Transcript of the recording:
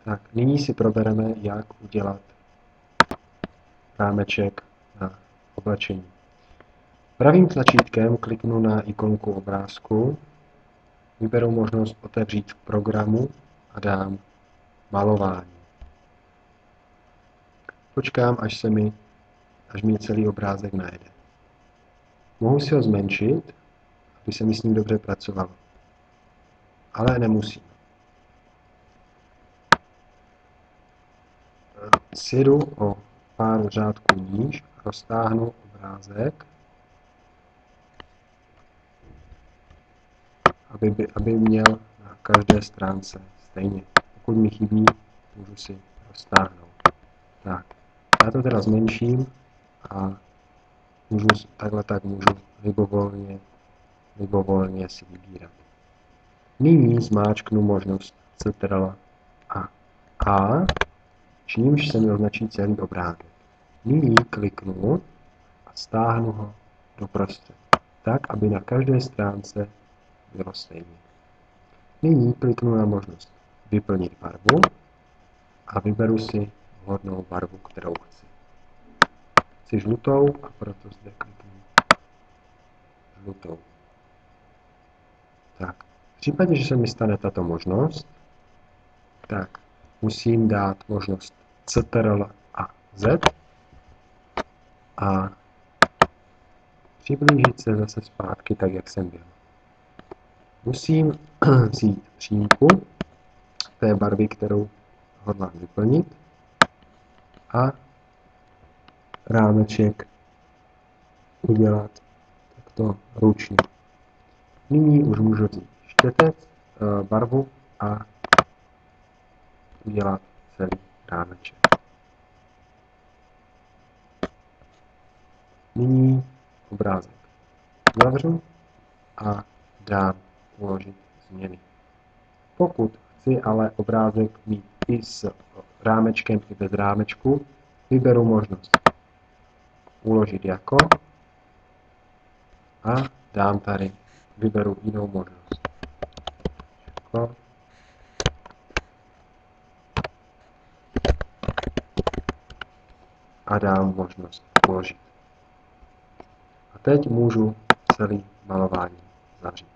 Tak, nyní si probereme, jak udělat rámeček na oblečení. Pravým tlačítkem kliknu na ikonku obrázku, vyberu možnost otevřít v programu a dám malování. Počkám, až mi celý obrázek najde. Mohu si ho zmenšit, aby se mi s ním dobře pracovalo. Ale nemusím. Sjedu o pár řádků níž a roztáhnu obrázek, aby měl na každé stránce stejně. Pokud mi chybí, můžu si roztáhnout. Tak, já to teda zmenším a můžu libovolně si vybírat. Nyní zmáčknu možnost Ctrl A, čímž se mi označí celý obrázek. Nyní kliknu a stáhnu ho doprostřed, tak, aby na každé stránce bylo stejně. Nyní kliknu na možnost Vyplnit barvu a vyberu si vhodnou barvu, kterou chci. Chci žlutou a proto zde kliknu žlutou. Tak, v případě, že se mi stane tato možnost, tak musím dát možnost Ctrl a Z a přiblížit se zase zpátky tak, jak jsem byl. Musím vzít přímku té barvy, kterou hodlám vyplnit, a rámeček udělat takto ručně. Nyní už můžu vzít štětec, barvu a udělat celý rámeček. Nyní obrázek zavřu a dám uložit změny. Pokud chci ale obrázek mít i s rámečkem, i bez rámečku, vyberu možnost uložit jako a dám tady, vyberu jinou možnost. Jako. A dám možnost uložit. A teď můžu celý malování zavřít.